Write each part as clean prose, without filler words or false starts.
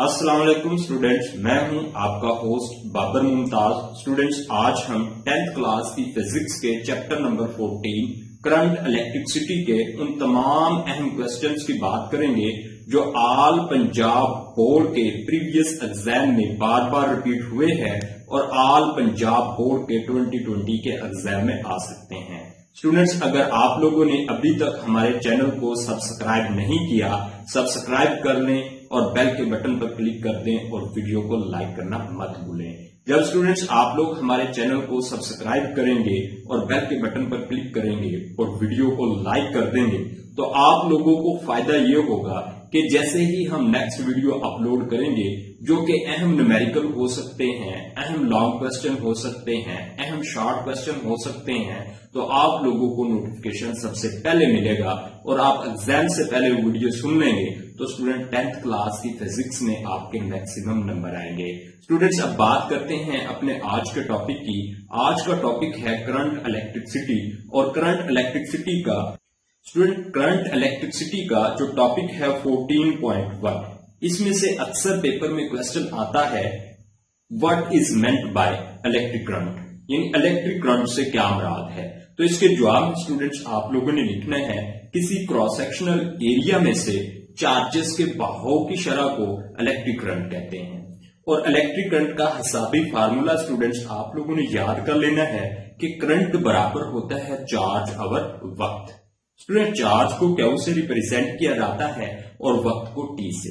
अस्सलाम वालेकुम स्टूडेंट्स, मैं हूं आपका होस्ट बाबर मुमताज। स्टूडेंट्स, आज हम 10th क्लास की फिजिक्स के चैप्टर नंबर 14 करंट इलेक्ट्रिसिटी के उन तमाम अहम क्वेश्चंस की बात करेंगे जो ऑल पंजाब बोर्ड के प्रीवियस एग्जाम में बार बार रिपीट हुए हैं और ऑल पंजाब बोर्ड के 2020 के एग्जाम में आ सकते हैं। स्टूडेंट्स, अगर आप लोगों ने अभी तक हमारे चैनल को सब्सक्राइब नहीं किया, सब्सक्राइब कर लें और बेल के बटन पर क्लिक कर दें और वीडियो को लाइक करना मत भूलें। जब स्टूडेंट्स आप लोग हमारे चैनल को सब्सक्राइब करेंगे और बेल के बटन पर क्लिक करेंगे और वीडियो को लाइक कर देंगे तो आप लोगों को फायदा ये होगा कि जैसे ही हम नेक्स्ट वीडियो अपलोड करेंगे जो कि अहम न्यूमेरिकल हो सकते हैं, अहम लॉन्ग क्वेश्चन हो सकते हैं, अहम शॉर्ट क्वेश्चन हो सकते हैं, तो आप लोगों को नोटिफिकेशन सबसे पहले मिलेगा और आप एग्जाम से पहले वीडियो सुन लेंगे तो स्टूडेंट 10th क्लास की फिजिक्स में आपके मैक्सिमम नंबर आएंगे। स्टूडेंट्स, अब बात करते हैं अपने आज के टॉपिक की। आज का टॉपिक है करंट इलेक्ट्रिसिटी और करंट इलेक्ट्रिसिटी का जो टॉपिक है 14.1, इसमें से अक्सर पेपर में क्वेश्चन आता है what is meant by electric current, यानी इलेक्ट्रिक करंट से क्या मुराद है। तो इसके जवाब में स्टूडेंट्स आप लोगों ने लिखना है किसी क्रॉस सेक्शनल एरिया में से चार्जेस के बहाव की शरह को इलेक्ट्रिक करंट कहते हैं। और इलेक्ट्रिक करंट का हिसाबी फार्मूला स्टूडेंट्स आप लोगों ने याद कर लेना है कि करंट बराबर होता है चार्ज ओवर वक्त। स्टूडेंट, चार्ज को क्यू से रिप्रेजेंट किया जाता है और वक्त को टी से।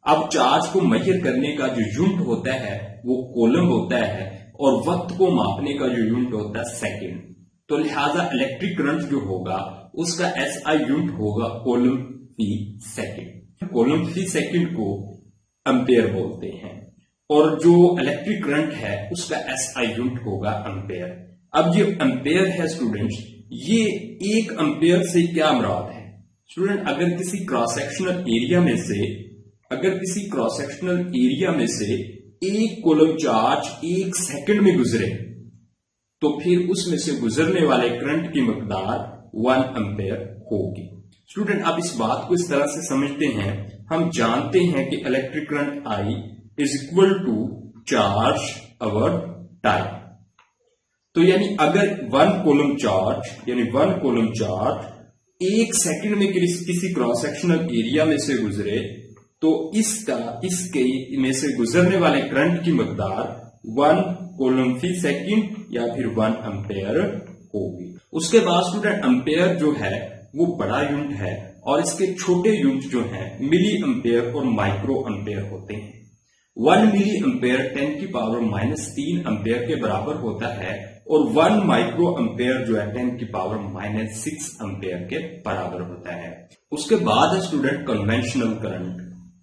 अब चार्ज को मेजर करने का जो यूनिट होता है वो कूलम होता है और वक्त को मापने का जो यूनिट होता है सेकंड। तो लिहाजा इलेक्ट्रिक करंट जो होगा उसका एसआई यूनिट होगा कूलम फी सेकंड। कूलम फी सेकंड को एम्पेयर बोलते हैं और जो इलेक्ट्रिक करंट है उसका एसआई यूनिट होगा एम्पेयर। अब ये एम्पेयर है स्टूडेंट्स, ये एक एम्पेयर से क्या मुराद है। स्टूडेंट, अगर किसी क्रॉस सेक्शनल एरिया में से एक कूलम चार्ज 1 सेकंड में गुजरे तो फिर उसमें से गुजरने वाले करंट की मकदार 1 एम्पेयर होगी। स्टूडेंट, आप इस बात को इस तरह से समझते हैं, हम जानते हैं कि electric current I is equal to charge over time. तो यानी अगर 1 कूलम चार्ज 1 सेकंड में किसी क्रॉस सेक्शनल एरिया में से गुजरे तो इसके में से गुजरने वाले करंट की मकदार 1 कूलम फी सेकंड या फिर 1 एम्पेयर होगी। उसके बाद स्टूडेंट एम्पेयर जो है वो बड़ा यूनिट है और इसके छोटे यूनिट जो है मिली एम्पेयर और माइक्रो एम्पेयर होते हैं। 1 मिली एम्पेयर 10 की पावर -3 एम्पेयर के बराबर होता है और 1 माइक्रो एम्पेयर जो है 10 की पावर -6 एम्पेयर के बराबर होता है। उसके बाद है स्टूडेंट कन्वेंशनल करंट।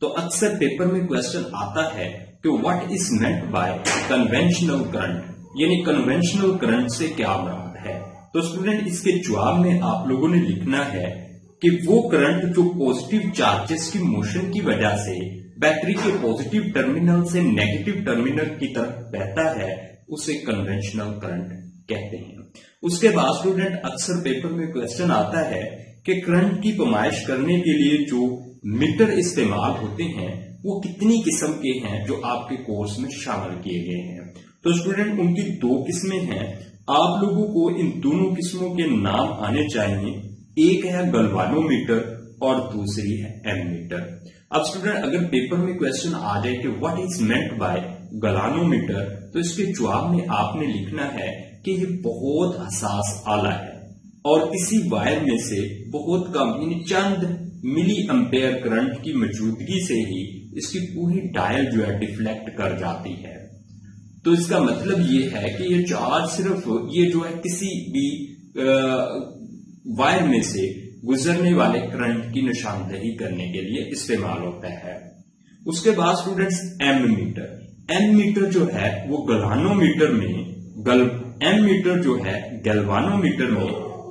तो अक्सर पेपर में क्वेश्चन आता है कि what is meant by conventional current, यानी कन्वेंशनल करंट से क्या मुराद है। तो स्टूडेंट, इसके जवाब में आप लोगों ने लिखना है कि वो करंट जो पॉजिटिव चार्जेस की मोशन की वजह से बैटरी के पॉजिटिव टर्मिनल से नेगेटिव टर्मिनल की तरफ बहता है उसे कन्वेंशनल करंट कहते हैं। उसके बाद स्टूडेंट अक्सर पेपर में क्वेश्चन आता है कि करंट की पैमाइश करने के लिए जो मीटर इस्तेमाल होते हैं वो कितनी किस्म के हैं जो आपके कोर्स में शामिल किए गए हैं। तो स्टूडेंट, उनकी 2 किस्में हैं। आप लोगों को इन दोनों किस्मों के नाम आने चाहिए। एक है गलवानोमीटर और दूसरी है एमीटर। अब स्टूडेंट, अगर पेपर में क्वेश्चन आ जाए कि व्हाट इज मेंट बाय गलानोमीटर तो इसके जवाब में आपने लिखना है कि ये बहुत हसास आला है और किसी वायर में से बहुत कम यानी चंद मिली एम्पेयर करंट की मौजूदगी से ही इसकी पूरी डायल जो है डिफ्लेक्ट कर जाती है। तो इसका मतलब ये है कि ये चार्ज सिर्फ ये जो है किसी भी वायर में से गुजरने वाले करंट की निशानदेही करने के लिए इस्तेमाल होता है। उसके बाद स्टूडेंट्स एमीटर जो है वो गलवानोमीटर में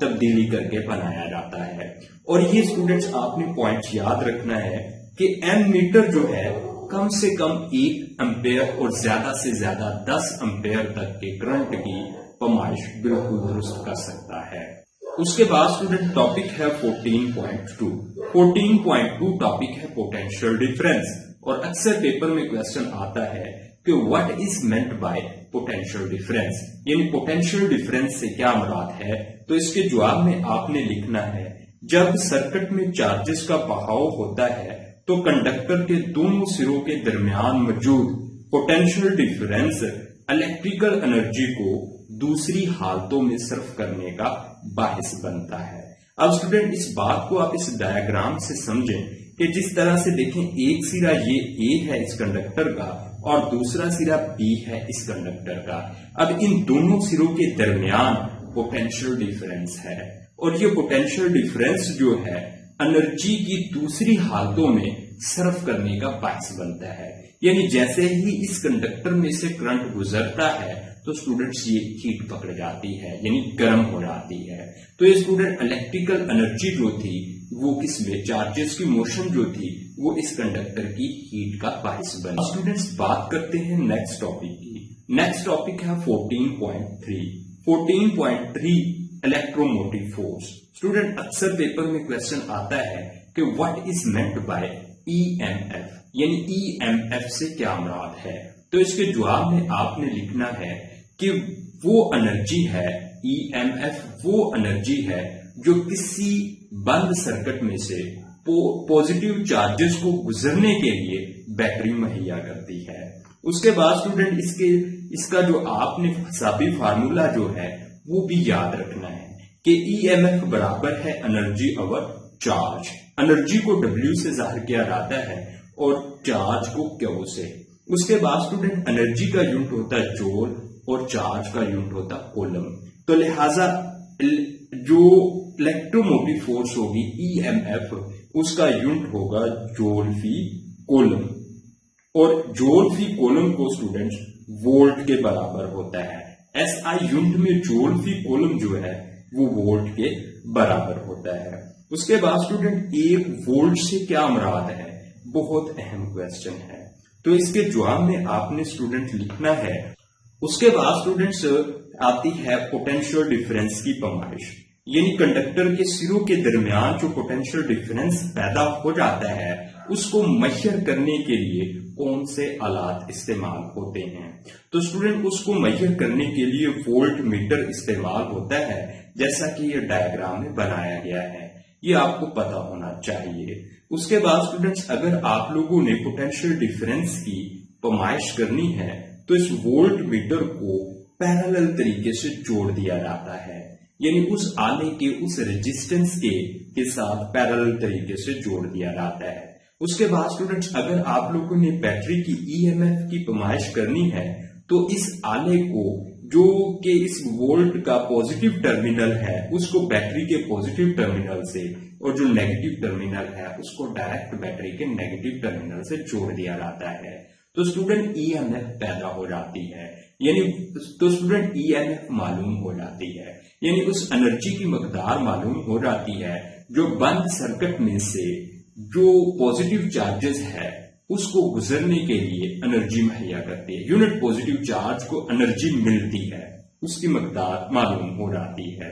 तब्दीली करके बनाया जाता है। और ये स्टूडेंट्स आपने पॉइंट याद रखना है कि एमीटर जो है कम से कम 1 एम्पेयर और ज्यादा से ज्यादा 10 एम्पेयर तक के करंट की पैमाइश बिल्कुल दुरुस्त कर सकता है। उसके बाद स्टूडेंट टॉपिक है 14.2 टॉपिक है पोटेंशियल डिफरेंस। और अक्सर पेपर में क्वेश्चन आता है कि what is meant by potential difference, यानी पोटेंशियल डिफरेंस से क्या मुराद है। तो इसके जवाब में आपने लिखना है, जब सर्किट में चार्जेस का बहाव होता है तो कंडक्टर के दोनों सिरों के दरमियान मौजूद पोटेंशियल डिफरेंस इलेक्ट्रिकल एनर्जी को दूसरी हालतों में सर्व करने का बाहिस बनता है। अब स्टूडेंट इस बात को आप इस डायग्राम से समझें कि जिस तरह से देखें, एक सिरा ये ए है इस कंडक्टर का और दूसरा सिरा बी है इस कंडक्टर का। अब इन दोनों सिरों के दरमियान पोटेंशियल डिफरेंस है और ये पोटेंशियल डिफरेंस जो है एनर्जी की दूसरी हालतों में सर्व करने का बायस बनता है। यानी जैसे ही इस कंडक्टर में से करंट गुजरता है तो स्टूडेंट्स ये हीट पकड़ जाती है, यानी गर्म हो जाती है। तो ये स्टूडेंट इलेक्ट्रिकल एनर्जी जो थी वो किसमें, चार्जेस की मोशन जो थी वो इस कंडक्टर की हीट का बायस बना। स्टूडेंट्स बात करते हैं नेक्स्ट टॉपिक की। नेक्स्ट टॉपिक है 14.3। 14.3 इलेक्ट्रोमोटिव फोर्स। स्टूडेंट अक्सर पेपर में क्वेश्चन आता है कि what is meant by EMF, यानी ईएमएफ से क्या मुराद है। तो इसके जवाब में आपने लिखना है कि वो एनर्जी है, ईएमएफ वो एनर्जी है जो किसी बंद सर्किट में से पॉजिटिव चार्जेस को गुजरने के लिए बैटरी मुहैया करती है। उसके बाद स्टूडेंट इसका जो आपने हिसाबी फार्मूला जो है वो भी याद रखना है कि ईएमएफ बराबर है एनर्जी ओवर चार्ज। एनर्जी को W से जाहिर किया जाता है और चार्ज को Q से। उसके बाद स्टूडेंट एनर्जी का यूनिट होता है जूल और चार्ज का यूनिट होता है कूलम। तो लिहाजा जो इलेक्ट्रोमोटिव फोर्स होगी ईएमएफ उसका यूनिट होगा जूल फी कूलम और जूल फी कूलम को स्टूडेंट्स वोल्ट के बराबर होता है। एसआई यूनिट में जूल फी कूलम जो है वो वोल्ट के बराबर होता है। उसके बाद स्टूडेंट एक वोल्ट से क्या मुराद है, बहुत अहम क्वेश्चन है। तो इसके जवाब में आपने स्टूडेंट लिखना है। उसके बाद स्टूडेंट्स आती है पोटेंशियल डिफरेंस की पैमाइश, यानी कंडक्टर के सिरों के दरमियान जो पोटेंशियल डिफरेंस पैदा हो जाता है उसको मेजर करने के लिए कौन से आलात इस्तेमाल होते हैं। तो स्टूडेंट उसको मेजर करने के लिए वोल्ट मीटर इस्तेमाल होता है, जैसा कि ये डायग्राम में बनाया गया है, ये आपको पता होना चाहिए। उसके बाद स्टूडेंट्स अगर आप लोगों ने पोटेंशियल डिफरेंस की पैमाइश करनी है तो इस वोल्ट मीटर को पैरेलल तरीके से जोड़ दिया जाता है, यानी उस आले के उस रेजिस्टेंस के साथ पैरेलल तरीके से जोड़ दिया जाता है। उसके बाद स्टूडेंट्स अगर आप लोगों ने बैटरी की ईएमएफ की पैमाइश करनी है तो इस आले को जो कि इस वोल्ट का पॉजिटिव टर्मिनल है उसको बैटरी के पॉजिटिव टर्मिनल से और जो नेगेटिव टर्मिनल है उसको डायरेक्ट बैटरी के नेगेटिव टर्मिनल से जोड़ दिया जाता है। तो स्टूडेंट ईएमएफ पैदा हो जाती है, यानी तो स्टूडेंट ईएमएफ मालूम हो जाती है, यानी उस एनर्जी की मकदार मालूम हो जाती है जो बंद सर्किट में से जो पॉजिटिव चार्जेस है उसको गुजरने के लिए एनर्जी मुहैया करती है। यूनिट पॉजिटिव चार्ज को एनर्जी मिलती है, उसकी मकदार मालूम हो जाती है।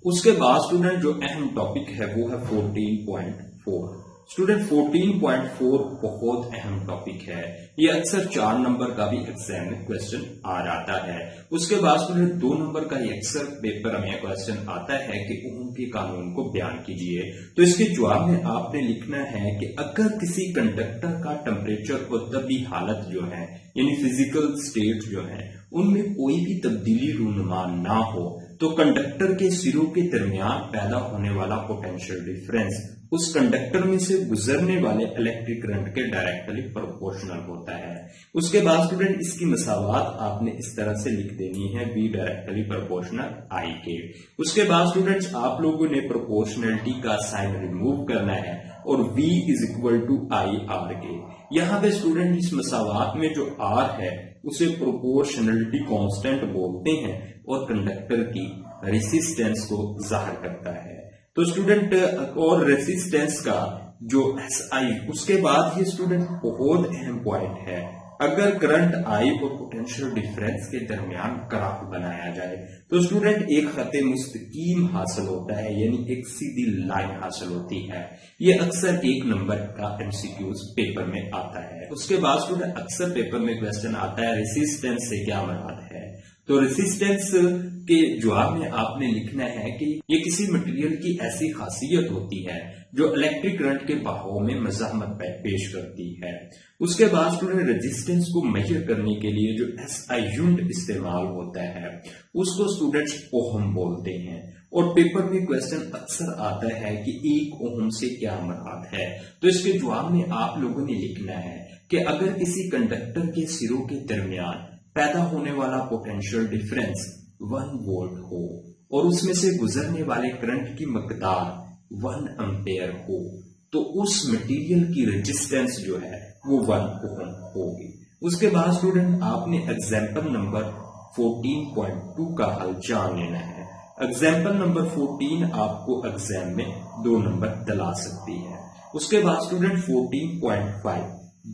उसके बाद स्टूडेंट जो अहम टॉपिक है वो है 14.4। स्टूडेंट 14.4 बहुत अहम टॉपिक है, ये अक्सर 4 नंबर का भी एग्जाम में क्वेश्चन आ जाता है। उसके बाद स्टूडेंट 2 नंबर का ये अक्सर पेपर में क्वेश्चन आता है कि ओम के कानून को बयान कीजिए। तो इसके जवाब में आपने लिखना है कि अगर किसी कंडक्टर का टेम्परेचर और तबी हालत जो है यानी फिजिकल स्टेट जो है उनमें कोई भी तब्दीली रूनुमा ना हो तो कंडक्टर के सिरों के दरमियान पैदा होने वाला पोटेंशियल डिफरेंस उस कंडक्टर में से गुजरने वाले इलेक्ट्रिक करंट के डायरेक्टली प्रोपोर्शनल होता है। उसके बाद स्टूडेंट इसकी मसावात आपने इस तरह से लिख देनी है, बी डायरेक्टली प्रोपोर्शनल आई के। उसके बाद स्टूडेंट्स आप लोगों ने प्रोपोर्शनलिटी का साइन रिमूव करना है और V is equal to I R के। यहाँ पे स्टूडेंट इस मसावात में जो R है उसे प्रोपोर्शनलिटी कांस्टेंट बोलते हैं और कंडक्टर की रेसिस्टेंस को जाहिर करता है। तो स्टूडेंट और रेसिस्टेंस का जो SI, उसके बाद ये स्टूडेंट बहुत अहम पॉइंट है अगर करंट आई और पोटेंशियल डिफरेंस के दरमियान ग्राफ बनाया जाए तो स्टूडेंट एक खते मुस्तकीम हासिल होता है, यानी एक सीधी लाइन हासिल होती है। ये अक्सर 1 नंबर का एमसीक्यूज पेपर में आता है। उसके बाद स्टूडेंट अक्सर पेपर में क्वेश्चन आता है रेसिस्टेंस से क्या मुराद है। तो रेसिस्टेंस के जवाब में आपने लिखना है कि ये किसी मटेरियल की ऐसी खासियत होती है जो इलेक्ट्रिक करंट के बहाव में मज़ाहमत पेश करती है। उसके बाद स्टूडेंट रेजिस्टेंस को मेजर करने के लिए जो एसआई यूनिट इस्तेमाल होता है उसको स्टूडेंट्स ओहम बोलते हैं। और पेपर में क्वेश्चन अक्सर आता है कि 1 ओहम से क्या मुराद है। तो इसके जवाब में आप लोगों ने लिखना है कि अगर किसी कंडक्टर के सिरों के दरमियान पैदा होने वाला पोटेंशियल डिफरेंस 1 वोल्ट हो और उसमें से गुजरने वाले करंट की मकदार 1 एम्पेयर हो तो उस मटेरियल की रेजिस्टेंस जो है वो 1 ओम होगी। उसके बाद स्टूडेंट आपने एग्जाम्पल नंबर 14.2 का हल जान लेना है। एग्जाम्पल नंबर 14 आपको एग्जाम में 2 नंबर दिला सकती है। उसके बाद स्टूडेंट 14.5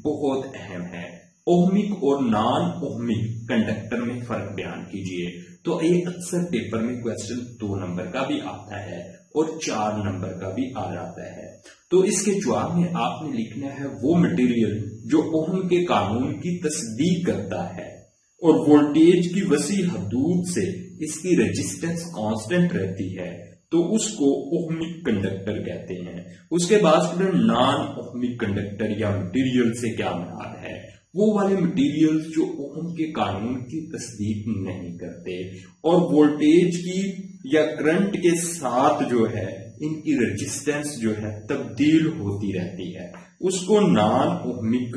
बहुत अहम है। ओहमिक और नॉन ओहमिक कंडक्टर में फर्क बयान कीजिए। तो ये अक्सर पेपर में क्वेश्चन 2 नंबर का भी आता है और 4 नंबर का भी आ जाता है। तो इसके जवाब में आपने लिखना है वो मटेरियल जो ओहम के कानून की तस्दीक करता है और वोल्टेज की वसी हदूद से इसकी रेजिस्टेंस कांस्टेंट रहती है तो उसको ओहमिक कंडक्टर कहते हैं। उसके बाद स्टूडेंट नॉन ओहमिक कंडक्टर या मटेरियल से क्या मुराद है। वो वाले मटेरियल्स जो ओहम के कानून की तस्दीक नहीं करते और वोल्टेज की या करंट के साथ जो है इनकी रेजिस्टेंस जो है तब्दील होती रहती है, उसको नॉन ओहमिक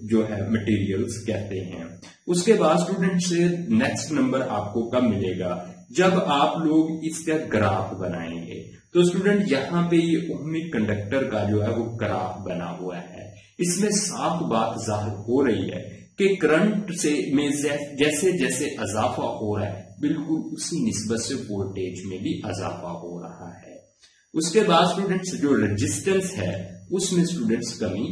जो है मटेरियल्स कहते हैं। उसके बाद स्टूडेंट से नेक्स्ट नंबर आपको कब मिलेगा, जब आप लोग इसका ग्राफ बनाएंगे। तो स्टूडेंट यहाँ पे ये ओहमिक कंडक्टर का जो है वो ग्राफ बना हुआ है। इसमें साफ बात जाहिर हो रही है कि करंट से में जैसे जैसे इजाफा हो रहा है बिल्कुल उसी निस्बत से वोल्टेज में भी इजाफा हो रहा है। उसके बाद स्टूडेंट्स जो रेजिस्टेंस है उसमें स्टूडेंट्स कमी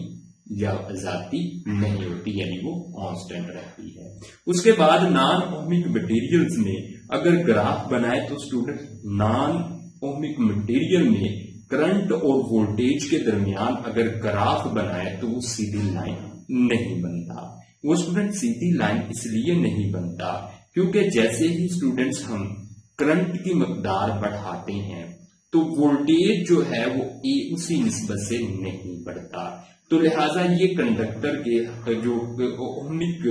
या ज्यादती नहीं होती, यानी वो कांस्टेंट रहती है। उसके बाद नॉन ओहमिक मटेरियल्स में अगर ग्राफ बनाए तो स्टूडेंट नॉन ओहमिक मटेरियल में करंट और वोल्टेज के दरमियान अगर ग्राफ बनाए तो वो सीधी लाइन नहीं बनता। वो स्टूडेंट सीधी लाइन इसलिए नहीं बनता क्योंकि जैसे ही स्टूडेंट्स हम करंट की मकदार बढ़ाते हैं तो वोल्टेज जो है वो उसी निस्बत से नहीं बढ़ता। तो लिहाजा ये कंडक्टर के जो ओहमिक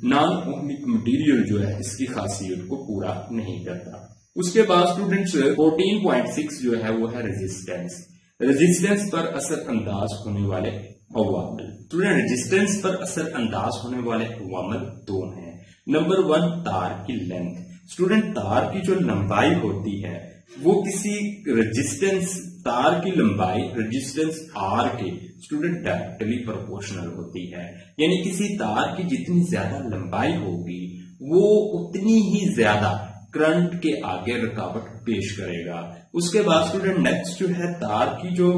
नॉन ओहमिक मटेरियल जो है इसकी खासियत को पूरा नहीं करता। उसके बाद स्टूडेंट्स 14.6 जो है वो है रेजिस्टेंस। रेजिस्टेंस पर असर अंदाज होने वाले अवामिल। स्टूडेंट रेजिस्टेंस पर असर अंदाज होने वाले अवामिल 2 हैं। नंबर 1 तार की लेंथ। स्टूडेंट तार की जो लंबाई होती है वो किसी रेजिस्टेंस तार की लंबाई रेजिस्टेंस आर के स्टूडेंट डायरेक्टली प्रोपोर्शनल होती है, यानी किसी तार की जितनी ज्यादा लंबाई होगी वो उतनी ही ज्यादा करंट के आगे रुकावट पेश करेगा। उसके बाद स्टूडेंट नेक्स्ट जो है तार की जो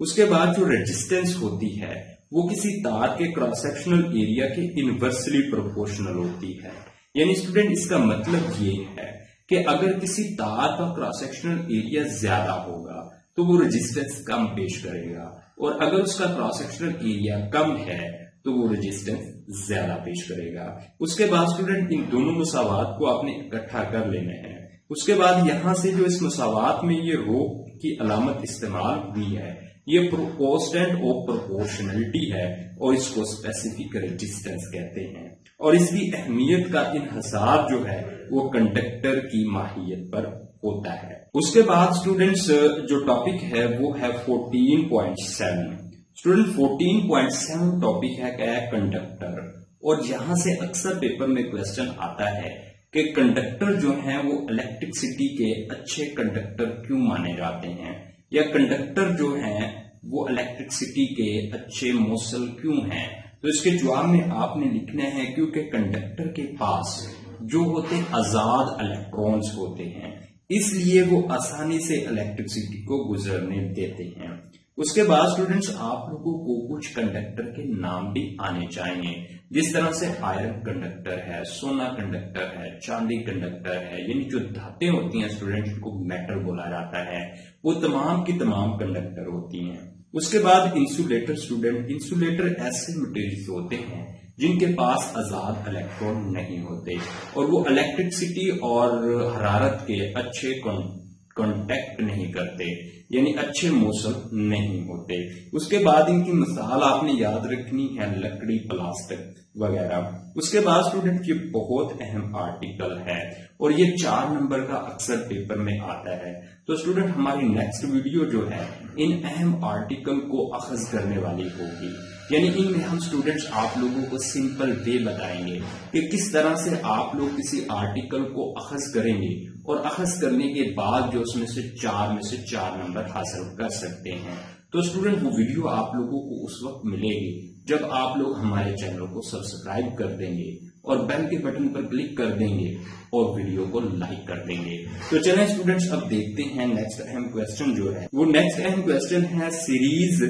उसके बाद जो रेजिस्टेंस होती है वो किसी तार के क्रॉस सेक्शनल एरिया के इनवर्सली प्रोपोर्शनल होती है। यानी स्टूडेंट इसका मतलब ये है कि अगर किसी तार का क्रॉस सेक्शनल एरिया ज्यादा होगा तो वो रेजिस्टेंस कम पेश करेगा और अगर उसका क्रॉस सेक्शनल एरिया कम है तो वो रेजिस्टेंस ज्यादा पेश करेगा। उसके बाद स्टूडेंट इन दोनों मुसावात को आपने इकट्ठा कर लेना है। उसके बाद यहां से जो इस मुसावात में ये रो की अलामत इस्तेमाल हुई है ये कांस्टेंट ऑफ प्रोपोर्शनलिटी है और इसको स्पेसिफिक रेजिस्टेंस कहते हैं और इसकी अहमियत का इन्हसार जो है वो कंडक्टर की माहियत पर होता है। उसके बाद स्टूडेंट्स जो टॉपिक है वो है 14.7। स्टूडेंट 14.7 टॉपिक है क्या है कंडक्टर। और यहां से अक्सर पेपर में क्वेश्चन आता है कि कंडक्टर जो है वो इलेक्ट्रिसिटी के अच्छे कंडक्टर क्यों माने जाते हैं या कंडक्टर जो है वो इलेक्ट्रिसिटी के अच्छे मोसल क्यों हैं। तो इसके जवाब में आपने लिखना है क्योंकि कंडक्टर के पास जो होते आजाद इलेक्ट्रॉन्स होते हैं इसलिए वो आसानी से इलेक्ट्रिसिटी को गुजरने देते हैं। उसके बाद स्टूडेंट्स आप लोगों को कुछ कंडक्टर के नाम भी आने चाहिए, जिस तरह से आयरन कंडक्टर है, सोना कंडक्टर है, चांदी कंडक्टर है, यानी जो धातें होती हैं स्टूडेंट जिनको मेटल बोला जाता है, वो तमाम की तमाम कंडक्टर होती हैं। उसके बाद इंसुलेटर स्टूडेंट, इंसुलेटर ऐसे मटेरियल होते हैं जिनके पास आजाद इलेक्ट्रॉन नहीं होते और वो इलेक्ट्रिसिटी और हरारत के अच्छे कांटेक्ट नहीं करते, यानी अच्छे मौसम नहीं होते। उसके बाद इनकी मिसाल आपने याद रखनी है लकड़ी, प्लास्टिक वगैरह। उसके बाद स्टूडेंट ये बहुत अहम आर्टिकल है और ये 4 नंबर का अक्सर पेपर में आता है। तो स्टूडेंट हमारी नेक्स्ट वीडियो जो है इन अहम आर्टिकल को अखज करने वाली होगी, यानी इनमें हम स्टूडेंट्स आप लोगों को सिंपल वे बताएंगे कि किस तरह से आप लोग किसी आर्टिकल को अखज करेंगे और अखज करने के बाद जो उसमें से 4 नंबर हासिल कर सकते हैं। तो स्टूडेंट वो वीडियो आप लोगों को उस वक्त मिलेगी जब आप लोग हमारे चैनल को सब्सक्राइब कर देंगे और बेल के बटन पर क्लिक कर देंगे और वीडियो को लाइक कर देंगे। तो चलें स्टूडेंट्स अब देखते हैं नेक्स्ट अहम क्वेश्चन जो है। वो नेक्स्ट अहम क्वेश्चन है सीरीज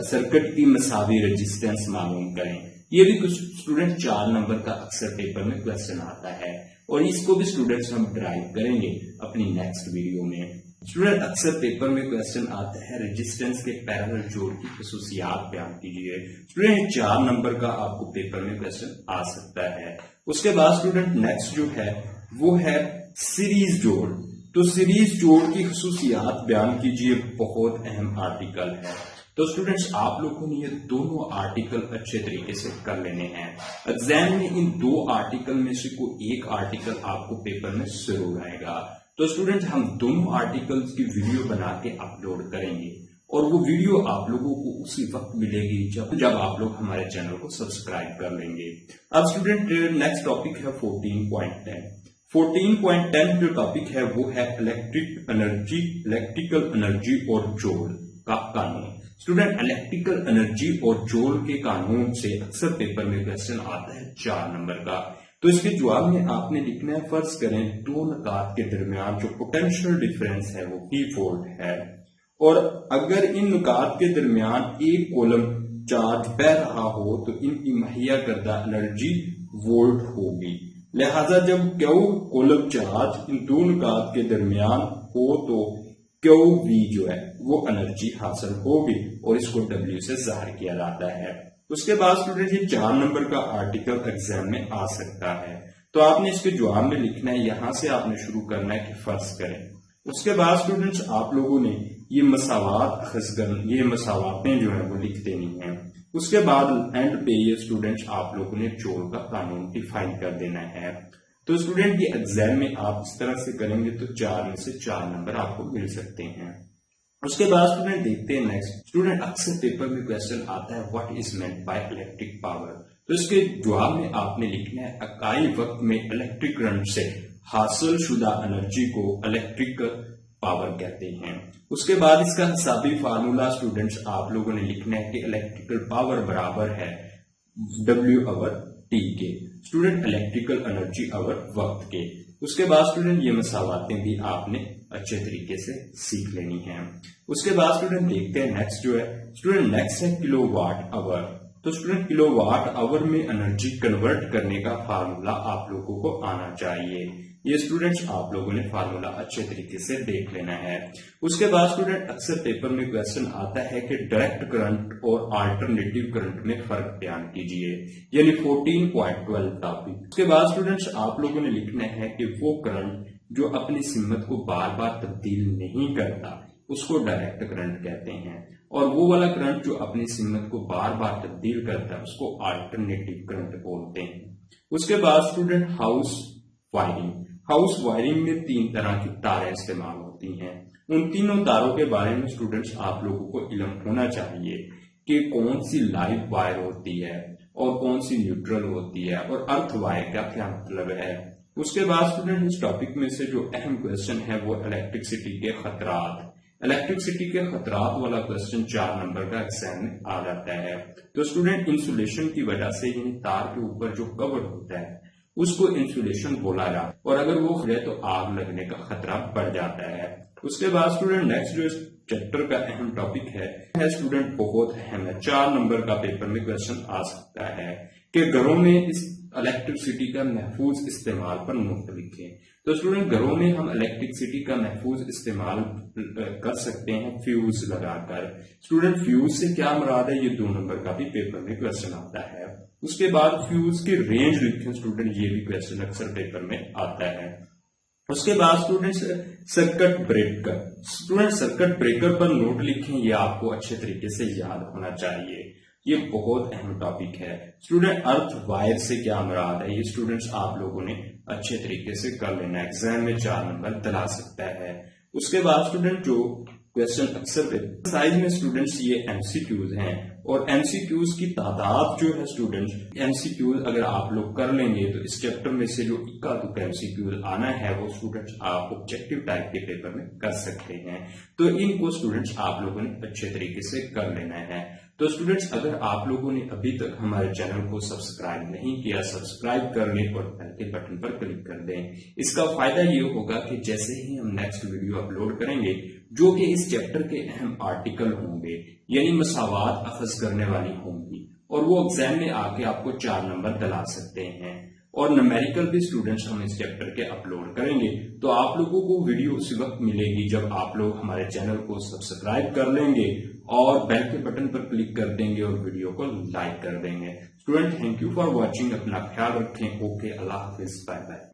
सर्किट की मसावी रेजिस्टेंस मालूम करें। ये भी कुछ स्टूडेंट 4 नंबर का अक्सर पेपर में क्वेश्चन आता है और इसको भी स्टूडेंट्स हम ड्राइव करेंगे अपनी नेक्स्ट वीडियो में। स्टूडेंट अक्सर पेपर में क्वेश्चन आता है रेजिस्टेंस के पैरेलल जोड़ की खसूसियात बयान कीजिए। स्टूडेंट 4 नंबर का आपको पेपर में क्वेश्चन आ सकता है। उसके बाद स्टूडेंट नेक्स्ट जो है वो है सीरीज जोड़। तो सीरीज जोड़ की खसूसियात बयान कीजिए, बहुत अहम आर्टिकल है। तो स्टूडेंट्स आप लोगों ने ये दोनों आर्टिकल अच्छे तरीके से कर लेने हैं। एग्जाम में इन 2 आर्टिकल में से कोई एक आर्टिकल आपको पेपर में जरूर आएगा। तो स्टूडेंट हम दोनों आर्टिकल्स की वीडियो बना के अपलोड करेंगे और वो वीडियो आप लोगों को उसी वक्त मिलेगी जब आप लोग हमारे चैनल को सब्सक्राइब कर लेंगे। अब स्टूडेंट नेक्स्ट टॉपिक है 14.10। 14.10 जो टॉपिक है वो है इलेक्ट्रिकल एनर्जी और जोड़ का कानून। स्टूडेंट इलेक्ट्रिकल एनर्जी और जोड़ के कानून से अक्सर पेपर में क्वेश्चन आता है 4 नंबर का। तो इसके जवाब में आपने लिखना है, फर्ज करें 2 निकात के दरमियान जो पोटेंशियल डिफरेंस है वो P वोल्ट है और अगर इन निकात के दरमियान एक कॉलम चार्ज बह रहा हो तो इनकी मुहैया करदा एनर्जी वोल्ट होगी। लिहाजा जब क्यू कॉलम चार्ज इन 2 निकात के दरमियान हो तो क्यू वी जो है वो एनर्जी हासिल होगी और इसको डब्ल्यू से जाहिर किया जाता है। उसके बाद स्टूडेंट ये 4 नंबर का आर्टिकल एग्जाम में आ सकता है। तो आपने इसके जवाब में लिखना है, यहां से आपने शुरू करना है कि फर्ज करें। उसके बाद स्टूडेंट्स आप लोगों ने ये मसावातें जो है वो लिख देनी है। उसके बाद एंड पे ये स्टूडेंट्स आप लोगों ने जोड़ का कानून डिफाइन कर देना है। तो स्टूडेंट ये एग्जाम में आप इस तरह से करेंगे तो 4 में से 4 नंबर आपको मिल सकते हैं। उसके बाद स्टूडेंट देखते हैं नेक्स्ट। स्टूडेंट अक्सर पेपर में क्वेश्चन आता है what is meant by electric power. तो इसके जवाब में आपने लिखना है इकाई वक्त में इलेक्ट्रिक करंट से हासिल शुदा एनर्जी को इलेक्ट्रिकल पावर कहते हैं। उसके बाद इसका हिसाबी फार्मूला स्टूडेंट्स आप लोगों ने लिखना है कि इलेक्ट्रिकल पावर बराबर है W आवर T के। स्टूडेंट इलेक्ट्रिकल एनर्जी आवर वक्त के। उसके बाद स्टूडेंट ये मसावातें भी आपने अच्छे तरीके से सीख लेनी है। उसके बाद स्टूडेंट देखते हैं नेक्स्ट जो है। स्टूडेंट नेक्स्ट है किलोवाट आवर। तो स्टूडेंट किलोवाट आवर में एनर्जी कन्वर्ट करने का फार्मूला आप लोगों को आना चाहिए। ये स्टूडेंट्स आप लोगों ने फार्मूला अच्छे तरीके से देख लेना है। उसके बाद स्टूडेंट अक्सर पेपर में क्वेश्चन आता है कि डायरेक्ट करंट और अल्टरनेटिव करंट में फर्क बयान कीजिए, यानी 14.12 टॉपिक। उसके बाद स्टूडेंट्स आप लोगों ने लिखना है कि वो करंट जो अपनी सिमत को बार बार तब्दील नहीं करता उसको डायरेक्ट करंट कहते हैं और वो वाला करंट जो अपनी सिमत को बार बार तब्दील करता है उसको अल्टरनेटिव करंट बोलते हैं। उसके बाद स्टूडेंट हाउस वायरिंग में 3 तरह की तारें इस्तेमाल होती हैं। उन तीनों तारों के बारे में स्टूडेंट्स आप लोगों को इल्म होना चाहिए कि कौन सी लाइव वायर होती है और कौन सी न्यूट्रल होती है और अर्थ वायर का क्या मतलब है। उसके बाद स्टूडेंट इस टॉपिक में से जो अहम क्वेश्चन है वो इलेक्ट्रिसिटी के खतरात। इलेक्ट्रिसिटी के खतरात वाला क्वेश्चन 4 नंबर का एग्जाम में आ जाता है। तो स्टूडेंट इंसुलेशन की वजह से यानी तार के ऊपर जो कवर होता है उसको इंसुलेशन बोला जाता है और अगर वो खुले तो आग लगने का खतरा बढ़ जाता है। उसके बाद स्टूडेंट नेक्स्ट जो चैप्टर का अहम टॉपिक है स्टूडेंट बहुत अहम है। 4 नंबर का पेपर में क्वेश्चन आ सकता है कि घरों में इस इलेक्ट्रिसिटी का महफूज इस्तेमाल पर नोट लिखें। तो स्टूडेंट घरों में हम इलेक्ट्रिसिटी का महफूज इस्तेमाल कर सकते हैं फ्यूज लगाकर। स्टूडेंट फ्यूज से क्या मुराद है, ये 2 नंबर का भी पेपर में क्वेश्चन आता है। उसके बाद फ्यूज की रेंज लिखें स्टूडेंट, ये भी क्वेश्चन अक्सर पेपर में आता है। उसके बाद students circuit breaker, student circuit breaker पर नोट लिखें, ये आपको अच्छे तरीके से याद होना चाहिए, ये बहुत अहम टॉपिक है। स्टूडेंट अर्थ वायर से क्या मुराद है, ये स्टूडेंट्स आप लोगों ने अच्छे तरीके से कर लेना, एग्जाम में 4 नंबर दिला सकता है। उसके बाद स्टूडेंट जो क्वेश्चन अक्सर साइज में स्टूडेंट्स ये एमसीक्यूज हैं, और एमसीक्यूज की तादाद जो है स्टूडेंट्स, एमसीक्यूज अगर आप लोग कर लेंगे तो इस चैप्टर में से जो इक्का दुक्का एमसीक्यूज आना है वो स्टूडेंट्स आप ऑब्जेक्टिव टाइप के पेपर में कर सकते हैं। तो इनको स्टूडेंट्स आप लोगों ने अच्छे तरीके से कर लेना है। तो स्टूडेंट्स अगर आप लोगों ने अभी तक हमारे चैनल को सब्सक्राइब नहीं किया, सब्सक्राइब कर लें और बेल के बटन पर क्लिक कर दें। इसका फायदा ये होगा कि जैसे ही हम नेक्स्ट वीडियो अपलोड करेंगे जो कि इस चैप्टर के अहम आर्टिकल होंगे, यानी मसावात अखज करने वाली होंगी, और वो एग्जाम में आके आपको 4 नंबर दिला सकते हैं, और न्यूमेरिकल भी स्टूडेंट्स हम इस चैप्टर के अपलोड करेंगे। तो आप लोगों को वीडियो उसी वक्त मिलेगी जब आप लोग हमारे चैनल को सब्सक्राइब कर लेंगे और बेल के बटन पर क्लिक कर देंगे और वीडियो को लाइक कर देंगे। Student thank you for watching, अपना ख्याल रखें। ओके, अल्लाह हाफिज, बाय बाय।